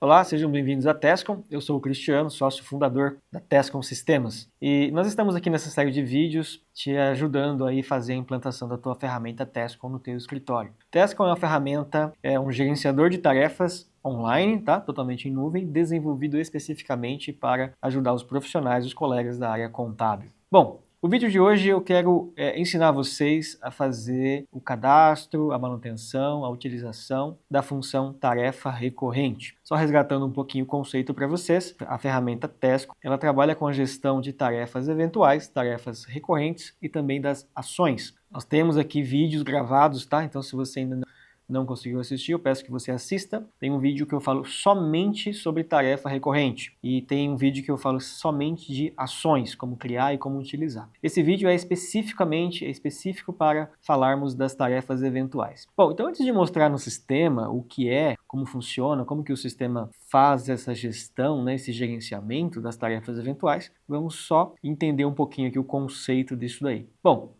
Olá, sejam bem-vindos à Tescom. Eu sou o Cristiano, sócio fundador da Tescom Sistemas. E nós estamos aqui nessa série de vídeos te ajudando aí a fazer a implantação da tua ferramenta Tescom no teu escritório. Tescom é uma ferramenta, é um gerenciador de tarefas online, tá? Totalmente em nuvem, desenvolvido especificamente para ajudar os profissionais, os colegas da área contábil. Bom, o vídeo de hoje eu quero ensinar vocês a fazer o cadastro, a manutenção, a utilização da função tarefa recorrente. Só resgatando um pouquinho o conceito para vocês, a ferramenta Tescom, ela trabalha com a gestão de tarefas eventuais, tarefas recorrentes e também das ações. Nós temos aqui vídeos gravados, tá? Então se você ainda não conseguiu assistir, eu peço que você assista. Tem um vídeo que eu falo somente sobre tarefa recorrente e tem um vídeo que eu falo somente de ações, como criar e como utilizar. Esse vídeo é específico para falarmos das tarefas eventuais. Bom, então antes de mostrar no sistema o que é, como funciona, como que o sistema faz essa gestão, né, esse gerenciamento das tarefas eventuais, vamos só entender um pouquinho aqui o conceito disso daí. Bom,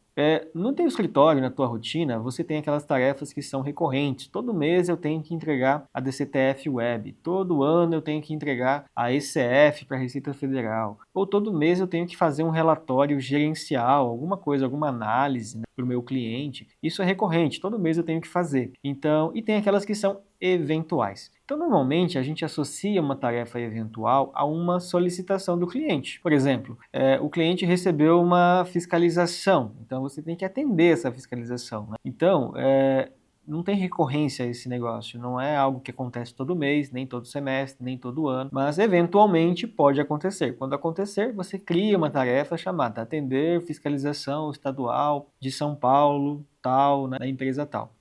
no teu escritório, na tua rotina, você tem aquelas tarefas que são recorrentes. Todo mês eu tenho que entregar a DCTF Web, todo ano eu tenho que entregar a ECF para a Receita Federal, ou todo mês eu tenho que fazer um relatório gerencial, alguma coisa, alguma análise, né, para o meu cliente. Isso é recorrente, todo mês eu tenho que fazer. Então, e tem aquelas que são eventuais. Então, normalmente, a gente associa uma tarefa eventual a uma solicitação do cliente. Por exemplo, o cliente recebeu uma fiscalização, então você tem que atender essa fiscalização, né? Então, não tem recorrência a esse negócio, não é algo que acontece todo mês, nem todo semestre, nem todo ano, mas eventualmente pode acontecer. Quando acontecer, você cria uma tarefa chamada atender fiscalização estadual de São Paulo, tal, na empresa tal.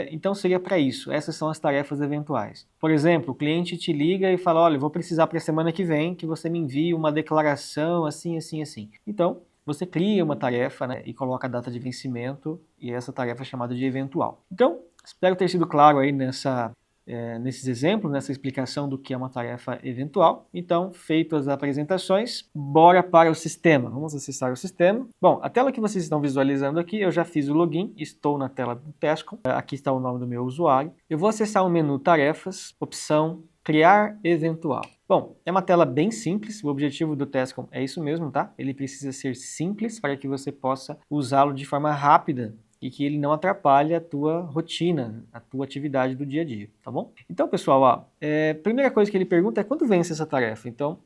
Então seria para isso, essas são as tarefas eventuais. Por exemplo, o cliente te liga e fala, olha, eu vou precisar para a semana que vem que você me envie uma declaração assim, assim, assim. Então, você cria uma tarefa, né, e coloca a data de vencimento e essa tarefa é chamada de eventual. Então, espero ter sido claro aí nesses exemplos, nessa explicação do que é uma tarefa eventual. Então, feitas as apresentações, bora para o sistema. Vamos acessar o sistema. Bom, a tela que vocês estão visualizando aqui, eu já fiz o login, estou na tela do Tescom. Aqui está o nome do meu usuário. Eu vou acessar o menu Tarefas, opção Criar Eventual. Bom, é uma tela bem simples, o objetivo do Tescom é isso mesmo, tá? Ele precisa ser simples para que você possa usá-lo de forma rápida e que ele não atrapalhe a tua rotina, a tua atividade do dia a dia, tá bom? Então, pessoal, a primeira coisa que ele pergunta é quando vence essa tarefa. Então,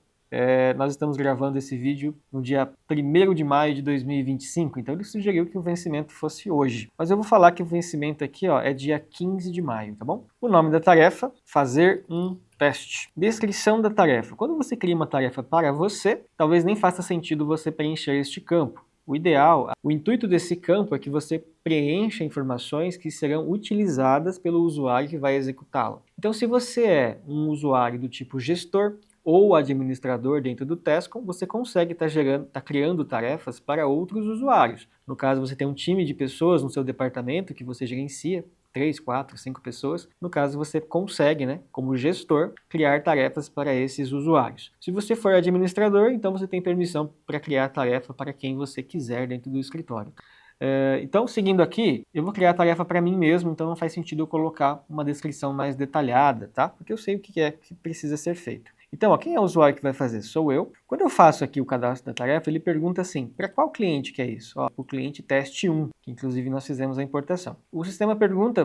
nós estamos gravando esse vídeo no dia 1º de maio de 2025, então ele sugeriu que o vencimento fosse hoje. Mas eu vou falar que o vencimento aqui, ó, é dia 15 de maio, tá bom? O nome da tarefa, fazer um teste. Descrição da tarefa. Quando você cria uma tarefa para você, talvez nem faça sentido você preencher este campo. O ideal, o intuito desse campo é que você preencha informações que serão utilizadas pelo usuário que vai executá-la. Então, se você é um usuário do tipo gestor ou administrador dentro do Tescom, você consegue estar criando tarefas para outros usuários. No caso, você tem um time de pessoas no seu departamento que você gerencia, 3, 4, 5 pessoas. No caso, você consegue, né, como gestor, criar tarefas para esses usuários. Se você for administrador, então você tem permissão para criar tarefa para quem você quiser dentro do escritório. Então, seguindo aqui, eu vou criar a tarefa para mim mesmo, então não faz sentido eu colocar uma descrição mais detalhada, tá? Porque eu sei o que é que precisa ser feito. Então, ó, quem é o usuário que vai fazer? Sou eu. Quando eu faço aqui o cadastro da tarefa, ele pergunta assim, para qual cliente que é isso? Ó, o cliente teste 1, que inclusive nós fizemos a importação. O sistema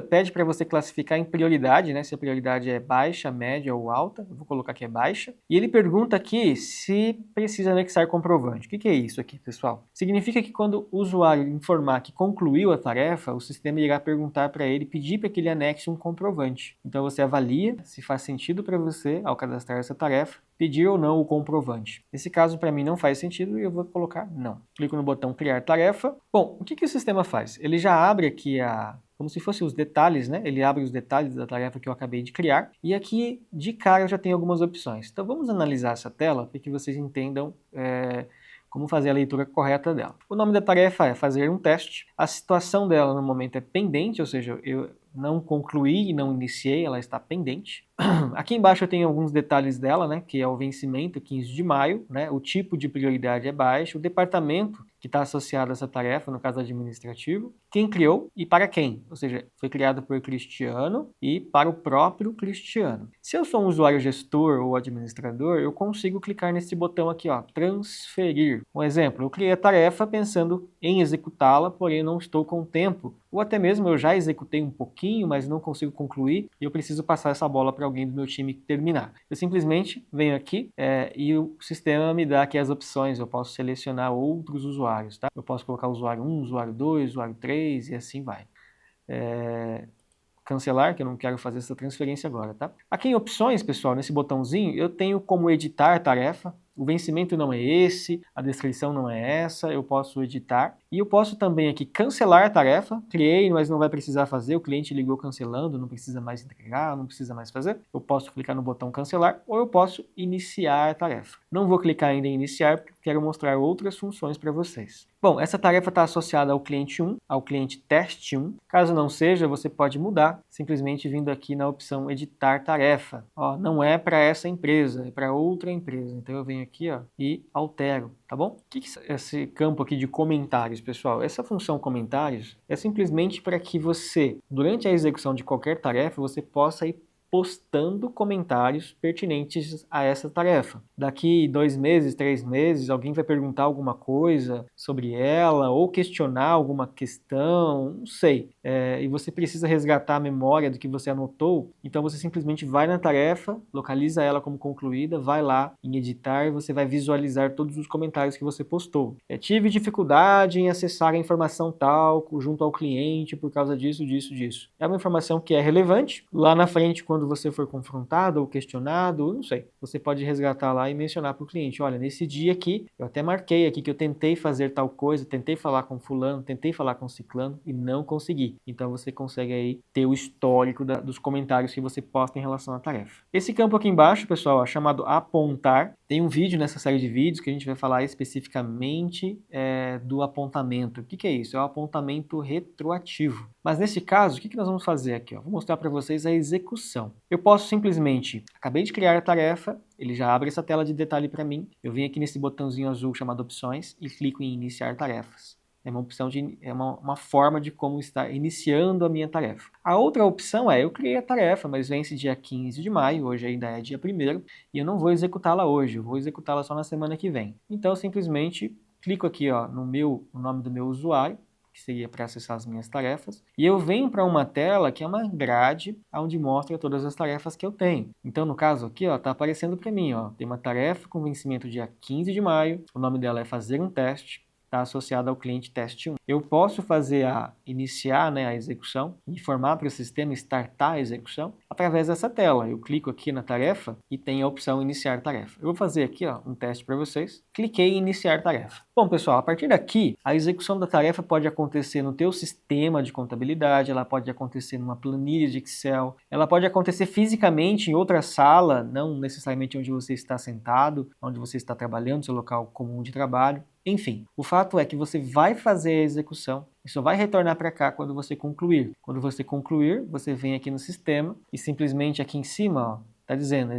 pede para você classificar em prioridade, né? Se a prioridade é baixa, média ou alta. Eu vou colocar que é baixa. E ele pergunta aqui se precisa anexar comprovante. O que é isso aqui, pessoal? Significa que quando o usuário informar que concluiu a tarefa, o sistema irá perguntar para ele, pedir para que ele anexe um comprovante. Então você avalia se faz sentido para você, ao cadastrar essa tarefa, pedir ou não o comprovante. Nesse caso, para mim, não faz sentido e eu vou colocar não. Clico no botão criar tarefa. Bom, o que o sistema faz? Ele já abre aqui como se fossem os detalhes, né? Ele abre os detalhes da tarefa que eu acabei de criar. E aqui, de cara, eu já tenho algumas opções. Então, vamos analisar essa tela para que vocês entendam como fazer a leitura correta dela. O nome da tarefa é fazer um teste. A situação dela no momento é pendente, ou seja, eu não concluí e não iniciei, ela está pendente. Aqui embaixo eu tenho alguns detalhes dela, né, que é o vencimento, 15 de maio, né, o tipo de prioridade é baixo, o departamento que está associado a essa tarefa, no caso administrativo, quem criou e para quem, ou seja, foi criado por Cristiano e para o próprio Cristiano. Se eu sou um usuário gestor ou administrador, eu consigo clicar nesse botão aqui, ó, transferir. Um exemplo, eu criei a tarefa pensando em executá-la, porém não estou com tempo, ou até mesmo eu já executei um pouquinho, mas não consigo concluir e eu preciso passar essa bola para alguém do meu time terminar. Eu simplesmente venho aqui e o sistema me dá aqui as opções, eu posso selecionar outros usuários, tá? Eu posso colocar usuário 1, usuário 2, usuário 3 e assim vai. Cancelar, que eu não quero fazer essa transferência agora, tá? Aqui em opções, pessoal, nesse botãozinho, eu tenho como editar tarefa. O vencimento não é esse, a descrição não é essa, eu posso editar. E eu posso também aqui cancelar a tarefa. Criei, mas não vai precisar fazer, o cliente ligou cancelando, não precisa mais entregar, não precisa mais fazer. Eu posso clicar no botão cancelar ou eu posso iniciar a tarefa. Não vou clicar ainda em iniciar, porque quero mostrar outras funções para vocês. Bom, essa tarefa está associada ao cliente 1, ao cliente teste 1. Caso não seja, você pode mudar, simplesmente vindo aqui na opção editar tarefa. Ó, não é para essa empresa, é para outra empresa. Então eu venho aqui, ó, e altero, tá bom? O que é esse campo aqui de comentários, pessoal? Essa função comentários é simplesmente para que você, durante a execução de qualquer tarefa, você possa ir postando comentários pertinentes a essa tarefa. Daqui 2 meses, 3 meses, alguém vai perguntar alguma coisa sobre ela ou questionar alguma questão, não sei. E você precisa resgatar a memória do que você anotou, então você simplesmente vai na tarefa, localiza ela como concluída, vai lá em editar e você vai visualizar todos os comentários que você postou. Tive dificuldade em acessar a informação tal junto ao cliente por causa disso, disso, disso. É uma informação que é relevante. Lá na frente, quando você for confrontado ou questionado, não sei, você pode resgatar lá e mencionar para o cliente, olha, nesse dia aqui, eu até marquei aqui que eu tentei fazer tal coisa, tentei falar com fulano, tentei falar com ciclano e não consegui. Então você consegue aí ter o histórico dos comentários que você posta em relação à tarefa. Esse campo aqui embaixo, pessoal, é chamado apontar. Tem um vídeo nessa série de vídeos que a gente vai falar especificamente do apontamento. O que é isso? É o apontamento retroativo. Mas nesse caso, o que nós vamos fazer aqui? Vou mostrar para vocês a execução. Eu posso simplesmente, acabei de criar a tarefa, ele já abre essa tela de detalhe para mim, eu venho aqui nesse botãozinho azul chamado opções e clico em iniciar tarefas. É uma opção uma forma de como estar iniciando a minha tarefa. A outra opção eu criei a tarefa, mas vence dia 15 de maio, hoje ainda é dia 1º, e eu não vou executá-la hoje, eu vou executá-la só na semana que vem. Então eu simplesmente clico aqui no nome do meu usuário, que seria para acessar as minhas tarefas, e eu venho para uma tela que é uma grade onde mostra todas as tarefas que eu tenho. Então, no caso aqui, está aparecendo para mim, tem uma tarefa com vencimento dia 15 de maio, o nome dela é fazer um teste, está associada ao cliente teste 1. Eu posso fazer iniciar a execução, informar para o sistema startar a execução através dessa tela. Eu clico aqui na tarefa e tem a opção iniciar tarefa. Eu vou fazer aqui um teste para vocês. Cliquei em iniciar tarefa. Bom, pessoal, a partir daqui, a execução da tarefa pode acontecer no teu sistema de contabilidade, ela pode acontecer numa planilha de Excel, ela pode acontecer fisicamente em outra sala, não necessariamente onde você está sentado, onde você está trabalhando, seu local comum de trabalho. Enfim, o fato é que você vai fazer a execução e só vai retornar para cá quando você concluir. Quando você concluir, você vem aqui no sistema e simplesmente aqui em cima está dizendo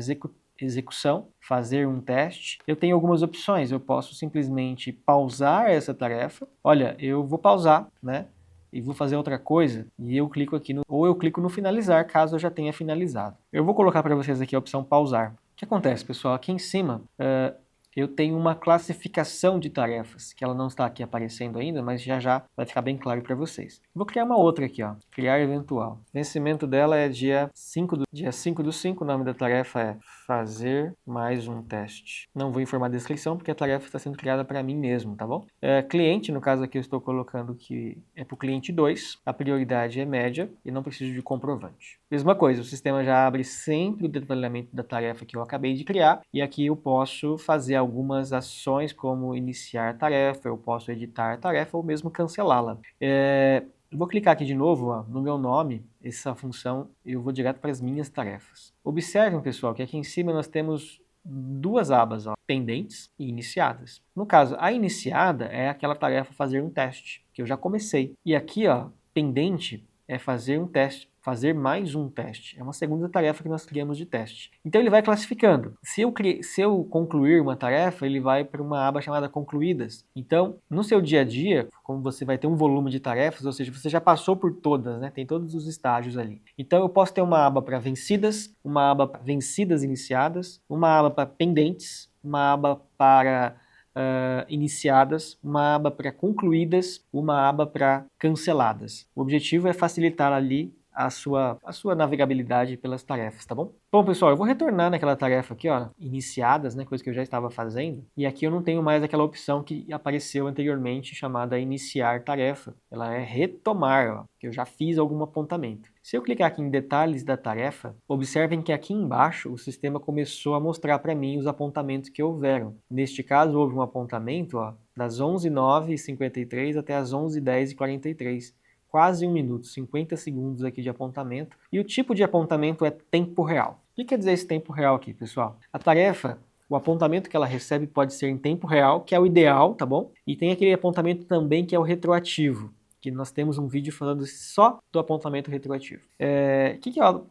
execução, fazer um teste. Eu tenho algumas opções, eu posso simplesmente pausar essa tarefa. Olha, eu vou pausar, né? E vou fazer outra coisa, e eu clico aqui ou eu clico no finalizar, caso eu já tenha finalizado. Eu vou colocar para vocês aqui a opção pausar. O que acontece, pessoal? Aqui em cima, eu tenho uma classificação de tarefas, que ela não está aqui aparecendo ainda, mas já vai ficar bem claro para vocês. Vou criar uma outra aqui, criar eventual. O vencimento dela é dia 5/5, o nome da tarefa é fazer mais um teste. Não vou informar a descrição, porque a tarefa está sendo criada para mim mesmo, tá bom? Cliente, no caso aqui eu estou colocando que é para o cliente 2, a prioridade é média e não preciso de comprovante. Mesma coisa, o sistema já abre sempre o detalhamento da tarefa que eu acabei de criar, e aqui eu posso fazer algumas ações como iniciar tarefa, eu posso editar a tarefa ou mesmo cancelá-la. Vou clicar aqui de novo no meu nome, essa função, eu vou direto para as minhas tarefas. Observem, pessoal, que aqui em cima nós temos duas abas, pendentes e iniciadas. No caso, a iniciada é aquela tarefa fazer um teste, que eu já comecei. E aqui, pendente, é fazer um teste fazer mais um teste. É uma segunda tarefa que nós criamos de teste. Então ele vai classificando. Se eu concluir uma tarefa, ele vai para uma aba chamada concluídas. Então, no seu dia a dia, como você vai ter um volume de tarefas, ou seja, você já passou por todas, né? Tem todos os estágios ali. Então eu posso ter uma aba para vencidas, uma aba para vencidas iniciadas, uma aba para pendentes, uma aba para iniciadas, uma aba para concluídas, uma aba para canceladas. O objetivo é facilitar ali a sua navegabilidade pelas tarefas, tá bom? Bom, pessoal, eu vou retornar naquela tarefa aqui, ó, iniciadas, né, coisa que eu já estava fazendo, e aqui eu não tenho mais aquela opção que apareceu anteriormente chamada iniciar tarefa. Ela é retomar, ó, que eu já fiz algum apontamento. Se eu clicar aqui em detalhes da tarefa, observem que aqui embaixo o sistema começou a mostrar para mim os apontamentos que houveram. Neste caso, houve um apontamento, ó, das 11h09h53 até as 11h10h43. Quase 1 minuto, 50 segundos aqui de apontamento. E o tipo de apontamento é tempo real. O que quer dizer esse tempo real aqui, pessoal? A tarefa, o apontamento que ela recebe pode ser em tempo real, que é o ideal, tá bom? E tem aquele apontamento também que é o retroativo, que nós temos um vídeo falando só do apontamento retroativo.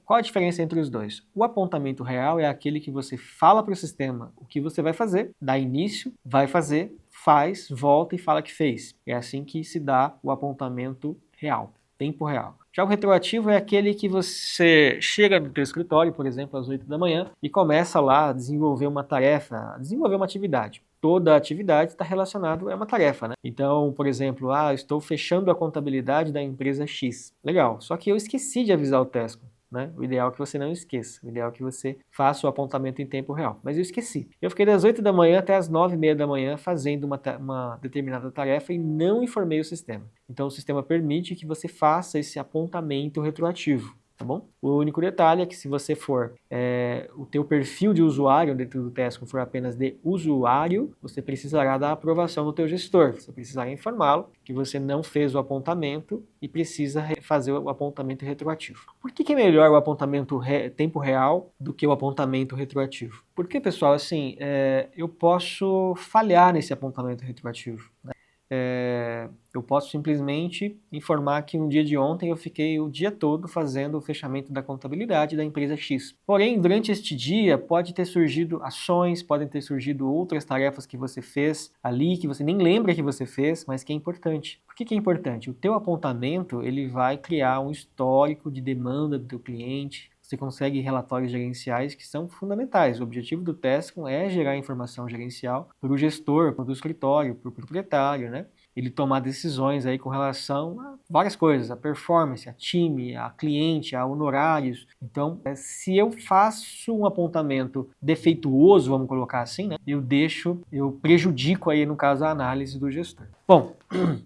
Qual a diferença entre os dois? O apontamento real é aquele que você fala para o sistema o que você vai fazer, dá início, vai fazer, faz, volta e fala que fez. É assim que se dá o apontamento real, tempo real. Já o retroativo é aquele que você chega no teu escritório, por exemplo, às 8 da manhã e começa lá a desenvolver uma tarefa, a desenvolver uma atividade. Toda atividade está relacionada a uma tarefa, né? Então, por exemplo, estou fechando a contabilidade da empresa X. Legal, só que eu esqueci de avisar o Tesco. Né? O ideal é que você não esqueça, o ideal é que você faça o apontamento em tempo real. Mas eu esqueci. Eu fiquei das 8 da manhã até as 9h30 da manhã fazendo uma determinada tarefa e não informei o sistema. Então o sistema permite que você faça esse apontamento retroativo. Tá bom? O único detalhe é que se você for, o teu perfil de usuário dentro do Tesco for apenas de usuário, você precisará da aprovação do teu gestor. Você precisará informá-lo que você não fez o apontamento e precisa fazer o apontamento retroativo. Por que é melhor o apontamento tempo real do que o apontamento retroativo? Porque, pessoal, assim, eu posso falhar nesse apontamento retroativo, né? Eu posso simplesmente informar que no dia de ontem eu fiquei o dia todo fazendo o fechamento da contabilidade da empresa X. Porém, durante este dia pode ter surgido ações, podem ter surgido outras tarefas que você fez ali, que você nem lembra que você fez, mas que é importante. Por que é importante? O teu apontamento ele vai criar um histórico de demanda do teu cliente. Você consegue relatórios gerenciais que são fundamentais. O objetivo do Tescom é gerar informação gerencial para o gestor, para o escritório, para o proprietário, né? Ele tomar decisões aí com relação a várias coisas, a performance, a time, a cliente, a honorários. Então, se eu faço um apontamento defeituoso, vamos colocar assim, né? Eu prejudico aí, no caso, a análise do gestor. Bom,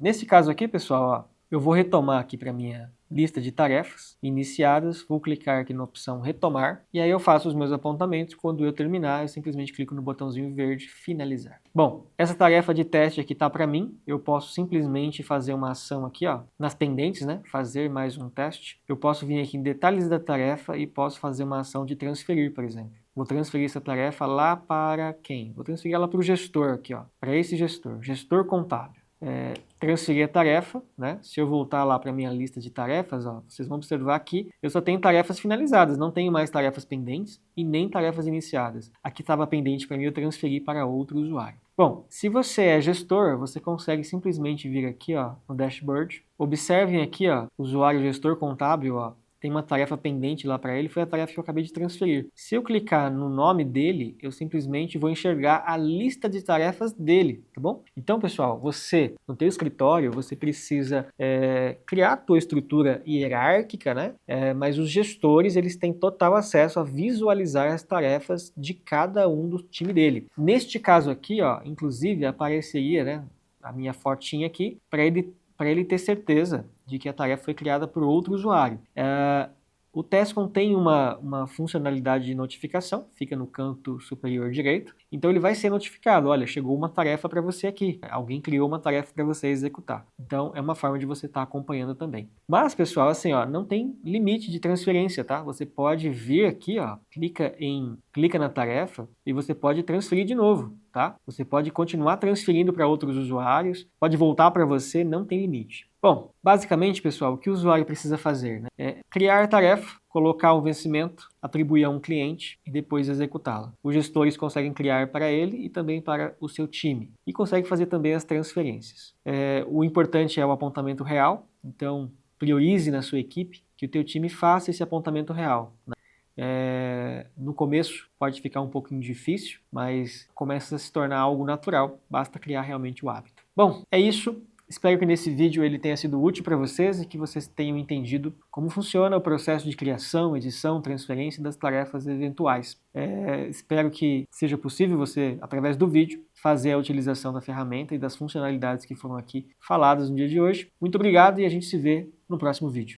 nesse caso aqui, pessoal, eu vou retomar aqui para minha lista de tarefas iniciadas, vou clicar aqui na opção retomar e aí eu faço os meus apontamentos. Quando eu terminar, eu simplesmente clico no botãozinho verde finalizar. Bom, essa tarefa de teste aqui tá para mim, eu posso simplesmente fazer uma ação aqui, ó, nas pendentes, né? Fazer mais um teste. Eu posso vir aqui em detalhes da tarefa e posso fazer uma ação de transferir, por exemplo. Vou transferir essa tarefa lá para quem? Vou transferir ela para o gestor aqui, ó, para esse gestor contábil. Transferir a tarefa, né? Se eu voltar lá para minha lista de tarefas, ó, vocês vão observar que eu só tenho tarefas finalizadas, não tenho mais tarefas pendentes e nem tarefas iniciadas. Aqui estava pendente para mim, eu transferi para outro usuário. Bom, se você é gestor, você consegue simplesmente vir aqui, ó, no dashboard. Observem aqui, ó, usuário gestor contábil, ó, tem uma tarefa pendente lá para ele, foi a tarefa que eu acabei de transferir. Se eu clicar no nome dele, eu simplesmente vou enxergar a lista de tarefas dele, tá bom? Então, pessoal, você, no teu escritório, você precisa criar a tua estrutura hierárquica, né? Mas os gestores, eles têm total acesso a visualizar as tarefas de cada um do time dele. Neste caso aqui, ó, inclusive, apareceria, né, a minha fotinha aqui, para ele ter certeza de que a tarefa foi criada por outro usuário. O Tescom tem uma funcionalidade de notificação, fica no canto superior direito, então ele vai ser notificado, olha, chegou uma tarefa para você aqui, alguém criou uma tarefa para você executar. Então é uma forma de você estar acompanhando também. Mas, pessoal, assim, ó, não tem limite de transferência, tá? Você pode vir aqui, ó, clica em clica na tarefa e você pode transferir de novo, tá? Você pode continuar transferindo para outros usuários, pode voltar para você, não tem limite. Bom, basicamente, pessoal, o que o usuário precisa fazer, né, é criar a tarefa, colocar um vencimento, atribuir a um cliente e depois executá-la. Os gestores conseguem criar para ele e também para o seu time. E conseguem fazer também as transferências. O importante é o apontamento real, então priorize na sua equipe que o teu time faça esse apontamento real, né? No começo pode ficar um pouquinho difícil, mas começa a se tornar algo natural, basta criar realmente o hábito. Bom, é isso. Espero que nesse vídeo ele tenha sido útil para vocês e que vocês tenham entendido como funciona o processo de criação, edição, transferência das tarefas eventuais. Espero que seja possível você, através do vídeo, fazer a utilização da ferramenta e das funcionalidades que foram aqui faladas no dia de hoje. Muito obrigado e a gente se vê no próximo vídeo.